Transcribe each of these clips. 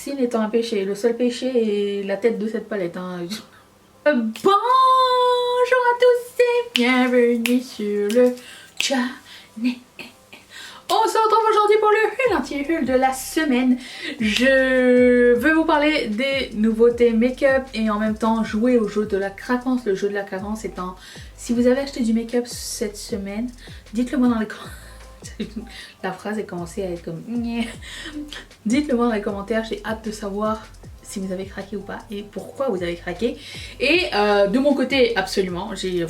toxine étant un péché. Le seul péché est la tête de cette palette. Hein. Bonjour à tous et bienvenue sur le channel. On se retrouve aujourd'hui pour le haul, anti-haul de la semaine. Je veux vous parler des nouveautés make-up et en même temps jouer au jeu de la craquance. Le jeu de la craquance étant, si vous avez acheté du make-up cette semaine, dites-le moi dans les commentaires. La phrase est commencée à être comme... Dites-le moi dans les commentaires, j'ai hâte de savoir si vous avez craqué ou pas et pourquoi vous avez craqué. Et de mon côté, absolument, j'ai...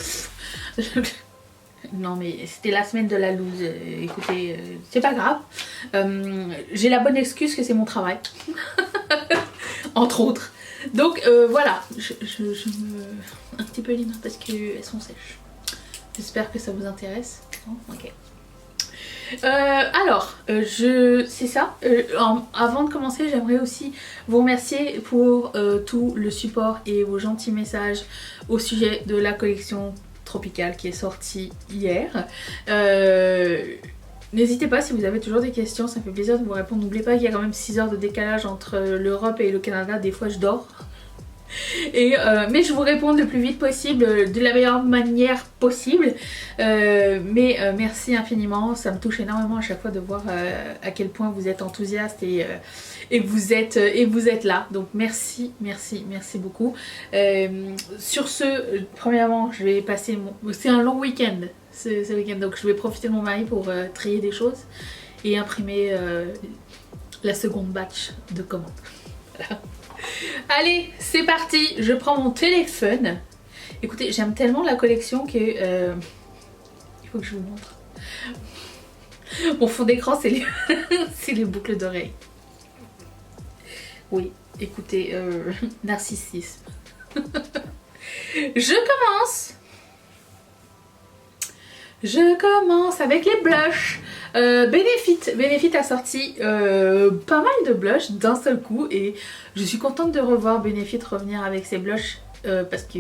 Non mais c'était la semaine de la loose, écoutez, c'est pas grave. J'ai la bonne excuse que c'est mon travail. Entre autres. Donc voilà, je me... un petit peu les mains parce qu'elles sont sèches. J'espère que ça vous intéresse. Oh, ok. C'est ça. Avant de commencer, j'aimerais aussi vous remercier pour tout le support et vos gentils messages au sujet de la collection Tropicale qui est sortie hier. N'hésitez pas si vous avez toujours des questions, ça me fait plaisir de vous répondre. N'oubliez pas qu'il y a quand même 6 heures de décalage entre l'Europe et le Canada, des fois je dors. Mais je vous réponds le plus vite possible, de la meilleure manière possible. Merci infiniment, ça me touche énormément à chaque fois de voir à quel point vous êtes enthousiaste et vous êtes là. Donc merci beaucoup. Sur ce, premièrement, je vais passer c'est un long week-end ce week-end, donc je vais profiter de mon mari pour trier des choses et imprimer la seconde batch de commandes. Voilà. Allez, c'est parti, je prends mon téléphone. Écoutez, j'aime tellement la collection que... il faut que je vous montre. Mon fond d'écran, c'est les boucles d'oreilles. Oui, écoutez, narcissisme. Je commence avec les blushs. Benefit a sorti pas mal de blushs d'un seul coup et je suis contente de revoir Benefit revenir avec ses blushs parce que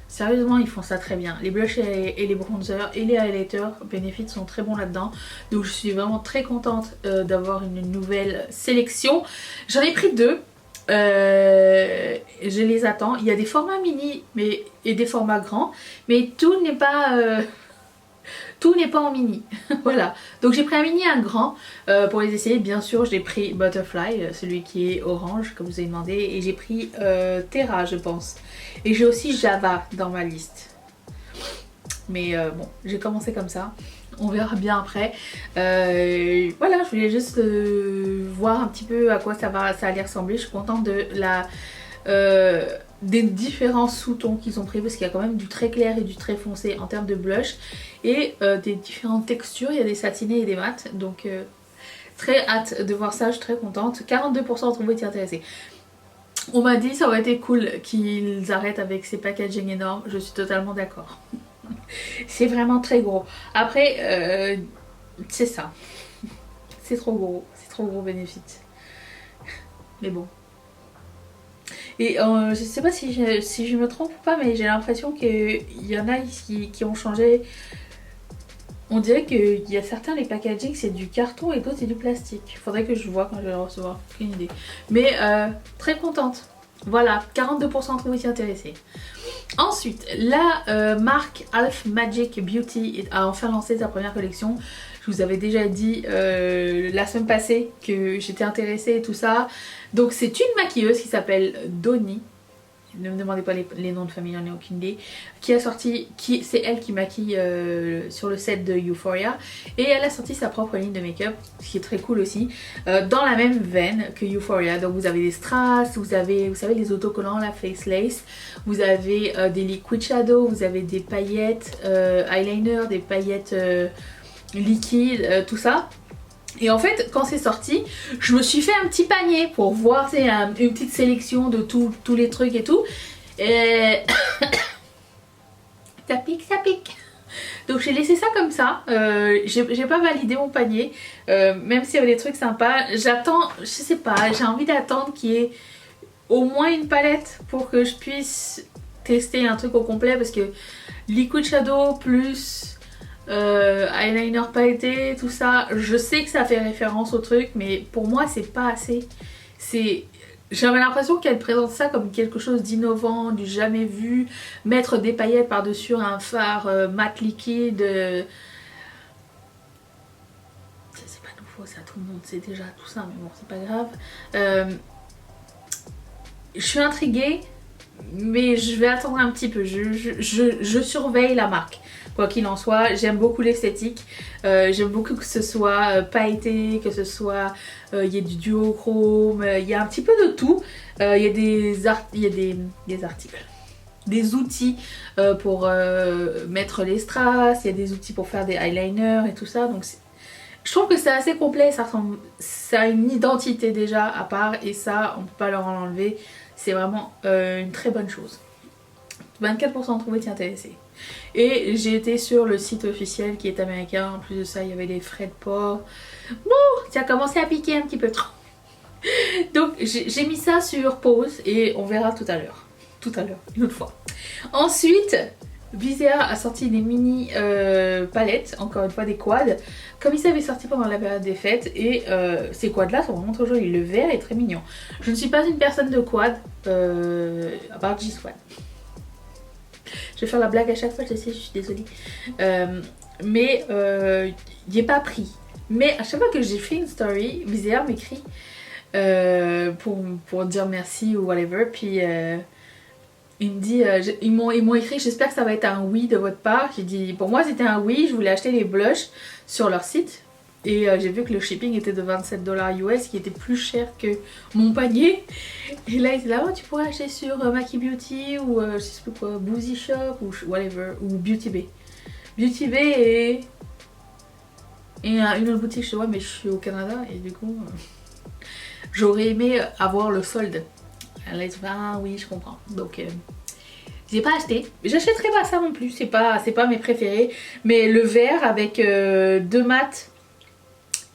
sérieusement ils font ça très bien. Les blushs et les bronzers et les highlighters Benefit sont très bons là-dedans, donc je suis vraiment très contente d'avoir une nouvelle sélection. J'en ai pris 2. Je les attends. Il y a des formats mini et des formats grands, mais tout n'est pas en mini. Voilà, donc j'ai pris un mini et un grand pour les essayer. Bien sûr j'ai pris Butterfly, celui qui est orange comme vous avez demandé, et j'ai pris Terra je pense, et j'ai aussi Java dans ma liste, mais bon, j'ai commencé comme ça, on verra bien après. Voilà, je voulais juste voir un petit peu à quoi ça allait ressembler. Je suis contente de des différents sous-tons qu'ils ont pris parce qu'il y a quand même du très clair et du très foncé en termes de blush et des différentes textures, il y a des satinés et des mats, donc très hâte de voir ça, je suis très contente. 42% ont trouvé intéressés. On m'a dit ça aurait été cool qu'ils arrêtent avec ces packaging énormes, je suis totalement d'accord. C'est vraiment très gros. Après c'est ça, c'est trop gros Benefit, mais bon. Et je sais pas si je me trompe ou pas, mais j'ai l'impression qu'il y en a qui ont changé. On dirait qu'il y a certains, les packaging c'est du carton et d'autres c'est du plastique. Faudrait que je vois quand je vais le recevoir, aucune idée. Mais très contente. Voilà, 42% ont été intéressés. Ensuite, la marque Half Magic Beauty a enfin lancé sa première collection. Je vous avais déjà dit la semaine passée que j'étais intéressée et tout ça. Donc c'est une maquilleuse qui s'appelle Donnie. Ne me demandez pas les noms de famille, j'en ai aucune idée. Qui a sorti, c'est elle qui maquille sur le set de Euphoria. Et elle a sorti sa propre ligne de make-up, ce qui est très cool aussi. Dans la même veine que Euphoria. Donc vous avez des strass, vous avez, vous savez, les autocollants, la face lace. Vous avez des liquid shadow, vous avez des paillettes eyeliner, des paillettes liquides, tout ça. Et en fait, quand c'est sorti, je me suis fait un petit panier pour voir une petite sélection de tous les trucs et tout. Et ça pique. Donc j'ai laissé ça comme ça. J'ai pas validé mon panier, même s'il y avait des trucs sympas. J'attends, je sais pas, j'ai envie d'attendre qu'il y ait au moins une palette pour que je puisse tester un truc au complet, parce que liquid shadow plus eyeliner pailleté, tout ça, je sais que ça fait référence au truc, mais pour moi c'est pas assez. c'est... J'avais l'impression qu'elle présente ça comme quelque chose d'innovant, du jamais vu, mettre des paillettes par-dessus un fard mat liquide. C'est pas nouveau ça, tout le monde sait déjà tout ça, mais bon, c'est pas grave. Je suis intriguée, mais je vais attendre un petit peu. Je surveille la marque. Quoi qu'il en soit, j'aime beaucoup l'esthétique. J'aime beaucoup que ce soit pailleté, que ce soit... Il y ait du duochrome, il y a un petit peu de tout. Il y a des articles. Des outils pour mettre les strass, il y a des outils pour faire des eyeliners et tout ça. Donc je trouve que c'est assez complet, ça a une identité déjà à part et ça, on ne peut pas leur en enlever. C'est vraiment une très bonne chose. 24% trouvé t'y intéresser. Et j'ai été sur le site officiel qui est américain. En plus de ça, il y avait des frais de port. Bon, ça a commencé à piquer un petit peu trop. Donc j'ai mis ça sur pause et on verra tout à l'heure. Tout à l'heure, une autre fois. Ensuite, Vizea a sorti des mini palettes, encore une fois des quads. Comme ils avaient sorti pendant la période des fêtes. Et ces quads là sont vraiment trop jolis. Le vert est très mignon. Je ne suis pas une personne de quad, à part G-Squad. Je vais faire la blague à chaque fois, je sais, je suis désolée. Mais il n'est pas pris. Mais à chaque fois que j'ai fait une story, Vizea m'écrit pour dire merci ou whatever. Puis il me dit, ils m'ont écrit, j'espère que ça va être un oui de votre part. J'ai dit, pour moi c'était un oui, je voulais acheter les blushs sur leur site. Et j'ai vu que le shipping était de 27$ US, qui était plus cher que mon panier. Et là, il était là, oh, tu pourrais acheter sur Maki Beauty ou je sais plus quoi, Boozy Shop ou whatever, ou Beauty Bay. Beauty Bay et une autre boutique, je sais pas, mais je suis au Canada et du coup, j'aurais aimé avoir le solde. Elle a dit, ah oui, je comprends. Donc, j'ai pas acheté. J'achèterai pas ça non plus, c'est pas mes préférés. Mais le vert avec deux mats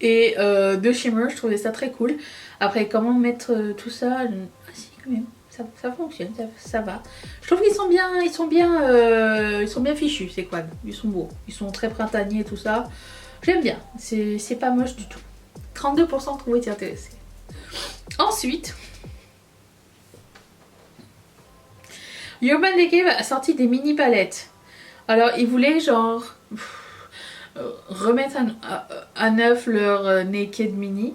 et deux shimmers, je trouvais ça très cool. Après, comment mettre tout ça, ah si, quand même, ça fonctionne, ça va. Je trouve qu'ils sont bien fichus, ces quads. Ils sont beaux, ils sont très printaniers et tout ça. J'aime bien, c'est pas moche du tout. 32% trouvé t'y intéresser. Ensuite, Urban Decay a sorti des mini palettes. Alors, ils voulaient genre remettre à neuf leur Naked Mini.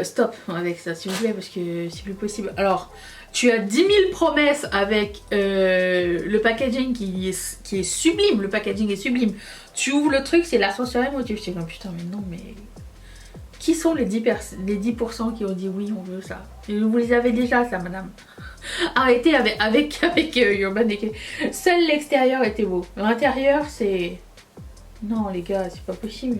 Stop avec ça s'il vous plaît parce que c'est plus possible. Alors tu as 10 000 promesses avec le packaging qui est sublime. Le packaging est sublime. Tu ouvres le truc, c'est l'ascenseur émotif. Tu es comme putain mais non mais... Qui sont les 10% qui ont dit oui on veut ça? Et vous les avez déjà ça madame. Arrêtez avec Urban Decay. Seul l'extérieur était beau. L'intérieur c'est... Non les gars c'est pas possible.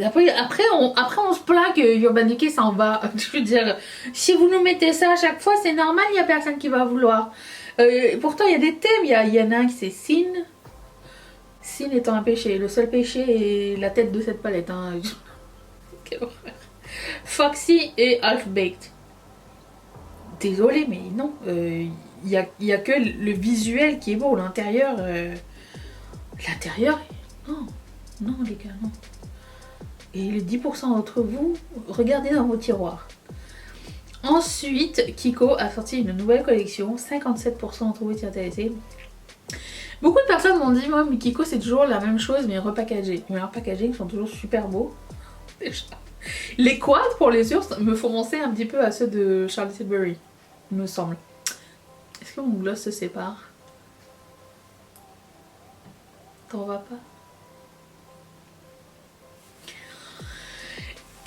Après on se plaint que Urban Decay s'en va. Je veux dire, si vous nous mettez ça à chaque fois, c'est normal, il n'y a personne qui va vouloir. Pourtant, il y a des thèmes. Il y en a un qui c'est Sin. Sin étant un péché. Le seul péché est la tête de cette palette. Hein. Quelle horreur. Foxy et Half Baked. Désolée, mais non. Il y a que le visuel qui est beau. L'intérieur... L'intérieur... Non. Non, les gars, non. Et les 10% d'entre vous, regardez dans vos tiroirs. Ensuite, Kiko a sorti une nouvelle collection. 57% d'entre vous étaient intéressés. Beaucoup de personnes m'ont dit, moi, mais Kiko, c'est toujours la même chose, mais repackagé. Mais leurs packaging sont toujours super beaux. Déjà. Les quads, pour les sûrs, me font penser un petit peu à ceux de Charlotte Tilbury, il me semble. Est-ce que mon gloss se sépare? T'en vas pas?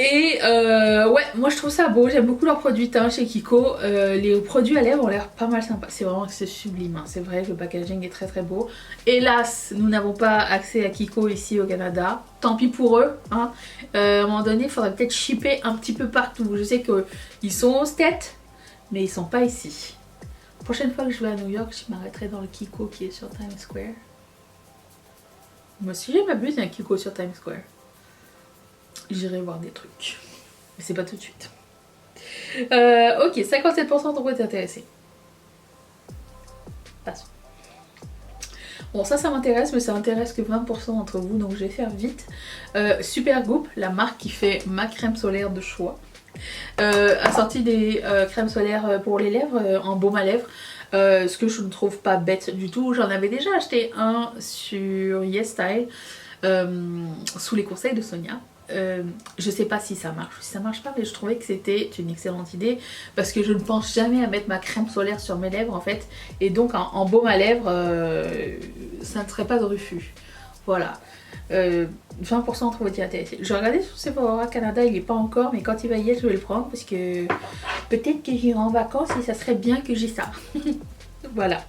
Et ouais, moi je trouve ça beau, j'aime beaucoup leurs produits teints chez Kiko. Les produits à lèvres ont l'air pas mal sympas, c'est sublime, hein. C'est vrai que le packaging est très très beau. Hélas, nous n'avons pas accès à Kiko ici au Canada, tant pis pour eux, hein. À un moment donné, il faudrait peut-être shipper un petit peu partout. Je sais qu'ils sont aux States, mais ils sont pas ici. La prochaine fois que je vais à New York, je m'arrêterai dans le Kiko qui est sur Times Square. Moi si je m'abuse, il y a un Kiko sur Times Square. J'irai voir des trucs. Mais c'est pas tout de suite. Ok, 57% d'entre vous êtes intéressés. Passons. Bon, ça m'intéresse, mais ça intéresse que 20% d'entre vous, donc je vais faire vite. Supergoop, la marque qui fait ma crème solaire de choix. a sorti des crèmes solaires pour les lèvres, en baume à lèvres. Ce que je ne trouve pas bête du tout. J'en avais déjà acheté un sur YesStyle sous les conseils de Sonia. Je sais pas si ça marche, si ça marche pas, mais je trouvais que c'était une excellente idée parce que je ne pense jamais à mettre ma crème solaire sur mes lèvres en fait, et donc en baume à lèvres ça ne serait pas de refus. Voilà. 20% entre vous intéressés. Je regardais sur Sephora Canada, il n'est pas encore, mais quand il va y être, je vais le prendre parce que peut-être que j'irai en vacances et ça serait bien que j'ai ça. Voilà.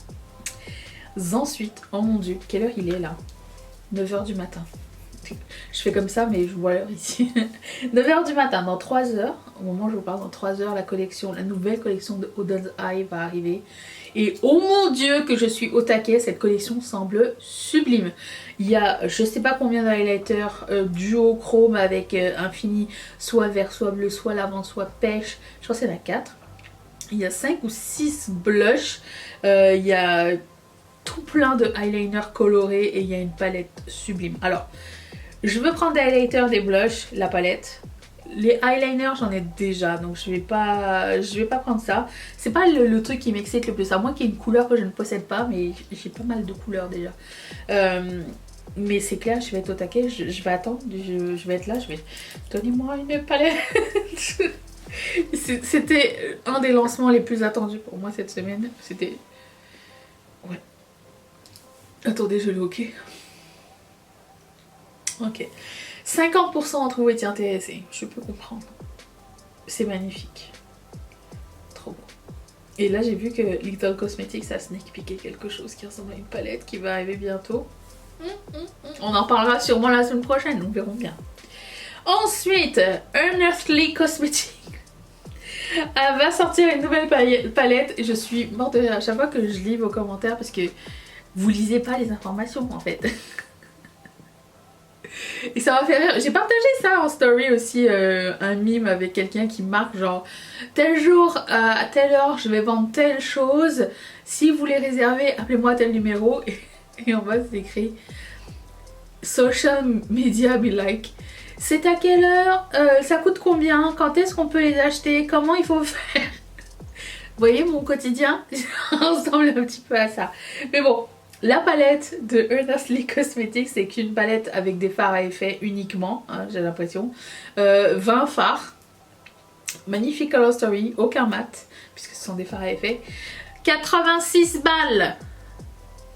Ensuite, oh mon dieu, quelle heure il est là? 9h du matin. Je fais comme ça, mais je vois l'heure ici. 9h du matin, dans 3 heures, au moment où je vous parle, dans 3 heures, la nouvelle collection de Auden's Eye va arriver. Et oh mon dieu que je suis au taquet, cette collection semble sublime. Il y a je sais pas combien d'highlighters duo chrome avec un fini soit vert, soit bleu, soit lavande, soit pêche. Je pense qu'il y en a 4. Il y a 5 ou 6 blushs. Il y a tout plein de eyeliners colorés et il y a une palette sublime. Alors, je veux prendre des highlighters, des blushs, la palette. Les eyeliners j'en ai déjà, donc je vais pas prendre ça. C'est pas le truc qui m'excite le plus, à moins qu'il y ait une couleur que je ne possède pas, mais j'ai pas mal de couleurs déjà. Mais c'est clair, je vais être au taquet, je vais attendre, je vais être là, je vais... Donnez-moi une palette. C'était un des lancements les plus attendus pour moi cette semaine. C'était... Ouais. Attendez, je l'ai ok. Ok. 50% d'entre vous étaient intéressés. Je peux comprendre. C'est magnifique. Trop beau. Et là, j'ai vu que Little Cosmetics a sneak peeké quelque chose qui ressemble à une palette qui va arriver bientôt. On en parlera sûrement la semaine prochaine, nous verrons bien. Ensuite, Earnestly Cosmetics va sortir une nouvelle palette. Je suis morte de rire à chaque fois que je lis vos commentaires parce que vous lisez pas les informations en fait. Et ça m'a fait rire. J'ai partagé ça en story aussi, un meme avec quelqu'un qui marque genre tel jour à telle heure je vais vendre telle chose, si vous voulez réserver appelez-moi à tel numéro. Et en bas c'est écrit social media be like, c'est à quelle heure, ça coûte combien, quand est-ce qu'on peut les acheter, comment il faut faire. Vous voyez mon quotidien ressemble un petit peu à ça. Mais bon, la palette de Earnestly Cosmetics, c'est qu'une palette avec des fards à effet uniquement, hein, j'ai l'impression. 20 fards. Magnifique color story, aucun mat, puisque ce sont des fards à effet. 86 balles.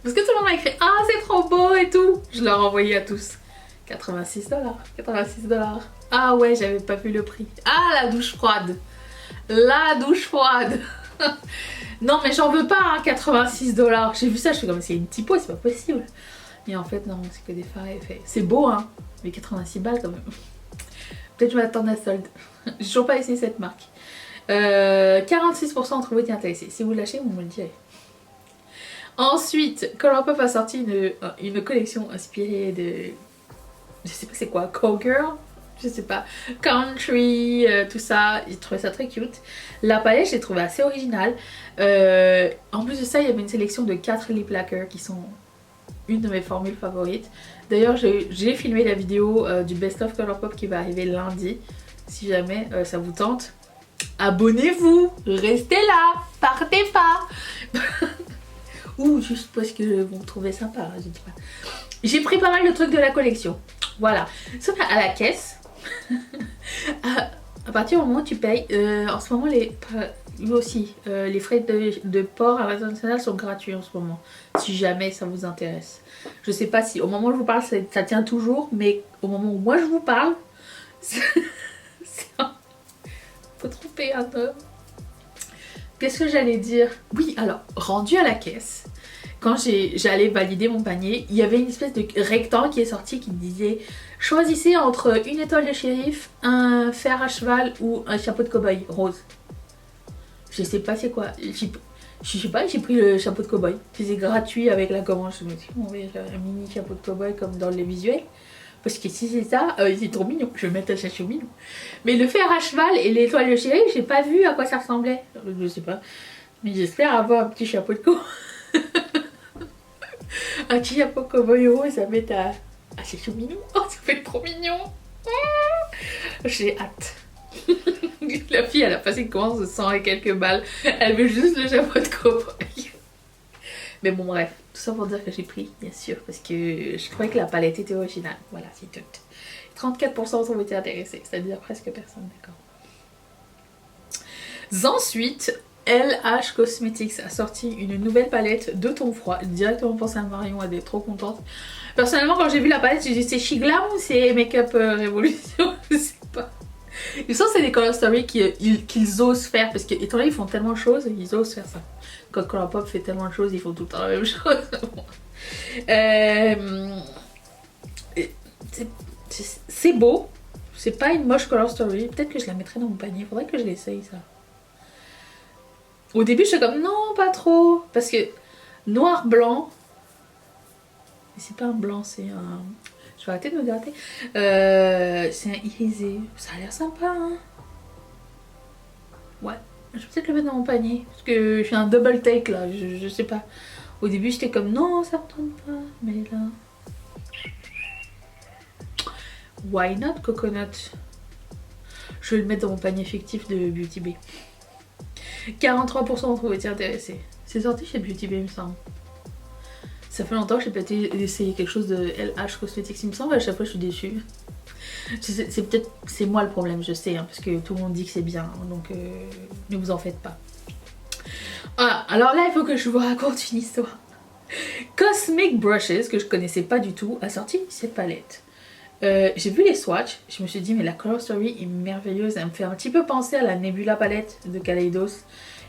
Parce que tout le monde m'a écrit « Ah, c'est trop beau et tout !» Je leur ai envoyé à tous. 86 $. 86 $. Ah ouais, j'avais pas vu le prix. Ah, la douche froide. La douche froide. Non mais j'en veux pas, hein, 86 $. J'ai vu ça, je suis comme c'est une typo, c'est pas possible. Et en fait non, c'est que des fards à effet. C'est beau hein, mais 86 balles quand même. Peut-être je vais attendre la solde. J'ai toujours pas essayé cette marque. 46% d'entre vous étaient intéressés. Si vous l'achetez, vous me le direz. Ensuite, Colourpop a sorti une collection inspirée de... Je sais pas c'est quoi, Cowgirl, je sais pas, country, tout ça. J'ai trouvé ça très cute. La palette, je l'ai trouvée assez originale. En plus de ça, il y avait une sélection de 4 lip lacquers qui sont une de mes formules favorites. D'ailleurs, j'ai filmé la vidéo du Best of Colourpop qui va arriver lundi. Si jamais ça vous tente, abonnez-vous, restez là, partez pas. Ou juste parce que vous me trouvez sympa, je dis pas. J'ai pris pas mal de trucs de la collection. Voilà. Sauf à la caisse. À partir du moment où tu payes, en ce moment, les frais de port à l'international sont gratuits en ce moment. Si jamais ça vous intéresse. Je sais pas si au moment où je vous parle, ça tient toujours, mais au moment où moi je vous parle, faut tromper un homme. Qu'est-ce que j'allais dire? Oui, alors, rendu à la caisse, quand j'allais valider mon panier, il y avait une espèce de rectangle qui est sorti qui me disait choisissez entre une étoile de shérif, un fer à cheval ou un chapeau de cow-boy rose. Je sais pas c'est quoi. Je sais pas, j'ai pris le chapeau de cow-boy. C'était gratuit avec la commande. Je me dis on va faire un mini chapeau de cow-boy comme dans les visuels. Parce que si c'est ça, c'est trop mignon. Je vais mettre un chapeau mignon. Mais le fer à cheval et l'étoile de shérif, j'ai pas vu à quoi ça ressemblait. Je sais pas. Mais j'espère avoir un petit chapeau de cow. Un petit chapeau de cow-boy rose, ça met à... Ah, c'est tout mignon. Oh, ça fait trop mignon. J'ai hâte. La fille, elle a passé une commande de 100 et quelques balles. Elle veut juste le chapeau de cow-boy. Mais bon, bref. Tout ça pour dire que j'ai pris, bien sûr, parce que je trouvais que la palette était originale. Voilà, c'est tout. 34% ont été intéressés, c'est-à-dire presque personne, d'accord. Ensuite, LH Cosmetics a sorti une nouvelle palette de ton froid. Directement pensé à Marion, elle est trop contente. Personnellement, quand j'ai vu la palette, j'ai dit c'est Shiglam ou c'est Makeup Révolution? Je sais pas. Et ça, c'est des Color Story qu'ils osent faire, parce que étant donné qu'ils font tellement de choses, ils osent faire ça. Quand Colourpop fait tellement de choses, ils font tout le temps la même chose. C'est beau. C'est pas une moche Color Story. Peut-être que je la mettrai dans mon panier. Faudrait que je l'essaye, ça. Au début, je suis comme non, pas trop. Parce que noir-blanc. Mais c'est pas un blanc, c'est un. Je vais arrêter de me gratter. C'est un irisé. Ça a l'air sympa, hein. Ouais. Je vais peut-être le mettre dans mon panier. Parce que je fais un double take là. Je sais pas. Au début, j'étais comme non, ça me tente pas. Mais là. Why not coconut? Je vais le mettre dans mon panier fictif de Beauty Bay. 43% d'entre vous étaient intéressés. C'est sorti chez Beauty Bay, il me semble. Ça fait longtemps que j'ai pas essayé quelque chose de LH Cosmetics, il me semble. À chaque fois, je suis déçue. C'est peut-être c'est moi le problème, je sais, hein, parce que tout le monde dit que c'est bien, hein, donc ne vous en faites pas. Ah, alors là, il faut que je vous raconte une histoire. Cosmic Brushes, que je connaissais pas du tout, a sorti cette palette. J'ai vu les swatchs, je me suis dit mais la Color Story est merveilleuse, elle me fait un petit peu penser à la Nebula palette de Kaleidos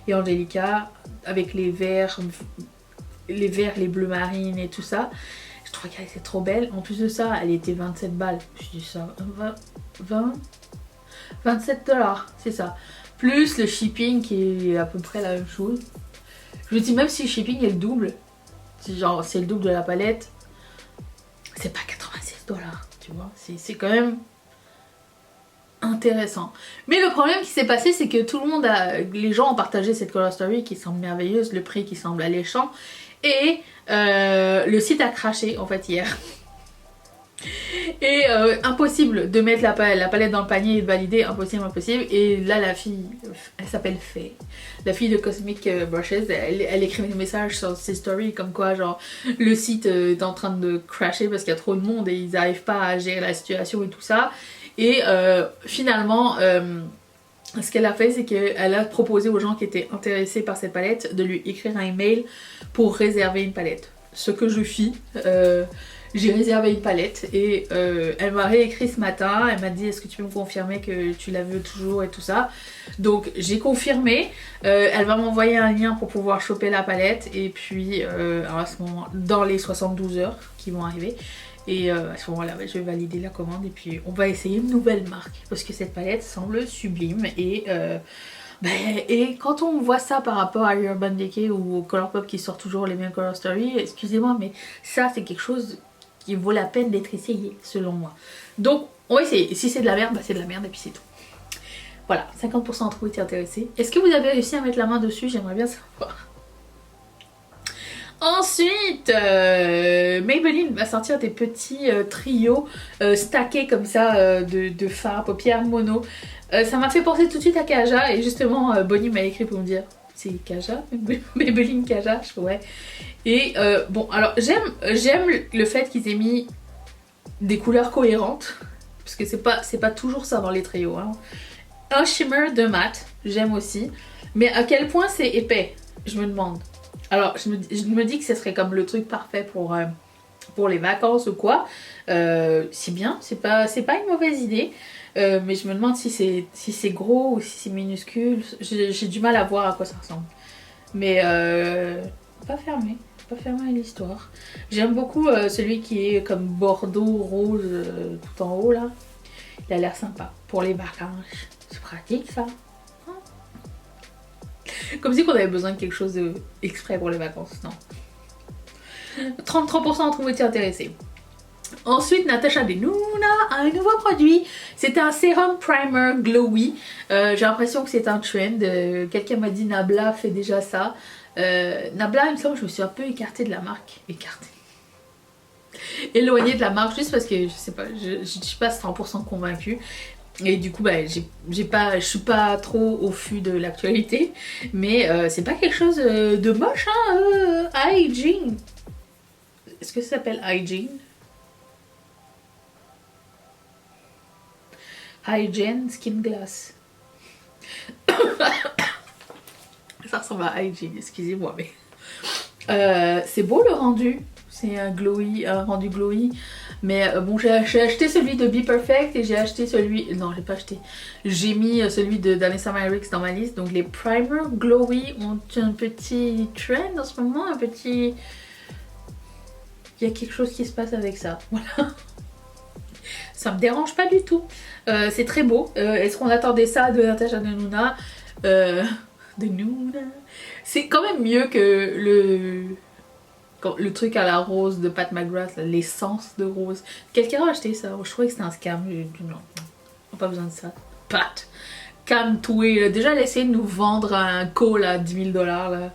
et Angelica avec les verts, les bleus marines et tout ça. Je trouvais qu'elle était trop belle. En plus de ça, elle était 27 balles. Je dis ça, 27 $, c'est ça. Plus le shipping qui est à peu près la même chose. Je me dis même si le shipping est le double, genre c'est le double de la palette, c'est pas 86 $. Tu vois, c'est quand même intéressant. Mais le problème qui s'est passé, c'est que tout le monde les gens ont partagé cette Color Story qui semble merveilleuse, le prix qui semble alléchant, et le site a craché en fait hier. Et impossible de mettre la palette dans le panier et de valider, impossible. Et là la fille, elle s'appelle Faye, la fille de Cosmic Brushes, elle écrit des messages sur ses stories comme quoi genre le site est en train de crasher parce qu'il y a trop de monde et ils n'arrivent pas à gérer la situation et tout ça. Et finalement ce qu'elle a fait, c'est qu'elle a proposé aux gens qui étaient intéressés par cette palette de lui écrire un email pour réserver une palette. Ce que je fis. J'ai réservé une palette et elle m'a réécrit ce matin, elle m'a dit est-ce que tu peux me confirmer que tu la veux toujours et tout ça. Donc j'ai confirmé, elle va m'envoyer un lien pour pouvoir choper la palette et puis alors à ce moment, dans les 72 heures qui vont arriver. Et à ce moment-là, je vais valider la commande et puis on va essayer une nouvelle marque parce que cette palette semble sublime et quand on voit ça par rapport à Urban Decay ou au Colourpop qui sort toujours les mêmes Color Story, excusez-moi mais ça c'est quelque chose qui vaut la peine d'être essayé selon moi. Donc on va essayer, si c'est de la merde, c'est de la merde et puis c'est tout. Voilà, 50% d'entre vous étaient intéressés. Est-ce que vous avez réussi à mettre la main dessus? J'aimerais bien savoir. Ensuite, Maybelline va sortir des petits trios stackés comme ça de fards à paupières mono. Ça m'a fait penser tout de suite à Kaja et justement Bonnie m'a écrit pour me dire c'est Kaja, Maybelline Kaja, ouais. Et bon, alors j'aime le fait qu'ils aient mis des couleurs cohérentes parce que c'est pas toujours ça dans les trios. Hein. Un shimmer de mat, j'aime aussi, mais à quel point c'est épais, je me demande. Alors je me dis que ce serait comme le truc parfait pour les vacances ou quoi. C'est bien, c'est pas une mauvaise idée. Mais je me demande si c'est gros ou si c'est minuscule. J'ai du mal à voir à quoi ça ressemble. Mais pas fermé à l'histoire. J'aime beaucoup celui qui est comme bordeaux rose tout en haut là. Il a l'air sympa pour les vacances. C'est pratique ça. Comme si on avait besoin de quelque chose de exprès pour les vacances, non. 33% d'entre vous étaient intéressés. Ensuite, Natasha Denona a un nouveau produit. C'est un sérum primer glowy. J'ai l'impression que c'est un trend. Quelqu'un m'a dit Nabla fait déjà ça. Nabla, il me semble que je me suis un peu écartée de la marque. Éloignée de la marque juste parce que je sais pas, je suis pas 100% convaincue. Et du coup, bah, je suis pas trop au fût de l'actualité. Mais c'est pas quelque chose de moche, hein. Hygiene. Est-ce que ça s'appelle Hygiene? Hygiene Skin Glass. Ça ressemble à Hygiene, excusez-moi, mais... c'est beau le rendu. C'est un rendu glowy. Mais bon, j'ai acheté celui de Be Perfect et j'ai acheté celui... Non, j'ai pas acheté. J'ai mis celui de Danessa Myricks dans ma liste. Donc les primer glowy ont un petit trend en ce moment. Un petit... Il y a quelque chose qui se passe avec ça. Voilà. Ça me dérange pas du tout. C'est très beau. Est-ce qu'on attendait ça de Natasha Denona? De Nuna. C'est quand même mieux que le truc à la rose de Pat McGrath, l'essence de rose. Quelqu'un a acheté ça? Je croyais que c'était un scam. Non, on n'a pas besoin de ça. Pat, calme-toi. Déjà, elle a essayé de nous vendre un call à 10 000 $. Là.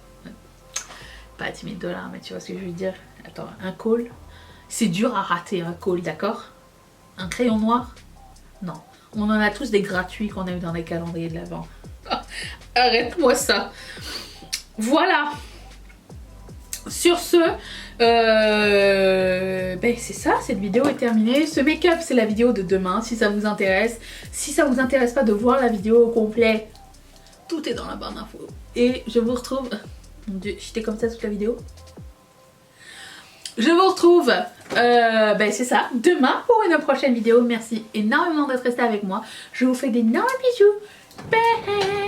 Pas 10 000 $, mais tu vois ce que je veux dire. Attends, un call? C'est dur à rater un call, d'accord? Un crayon noir? Non. On en a tous des gratuits qu'on a eu dans les calendriers de l'Avent. Arrête-moi ça. Voilà. Sur ce, ben c'est ça, cette vidéo est terminée. Ce make-up, c'est la vidéo de demain, si ça vous intéresse. Si ça vous intéresse pas de voir la vidéo au complet, tout est dans la barre d'infos. Et je vous retrouve... Mon Dieu, j'étais comme ça toute la vidéo. Je vous retrouve, ben c'est ça, demain pour une prochaine vidéo. Merci énormément d'être resté avec moi. Je vous fais d'énormes bisous. Bye.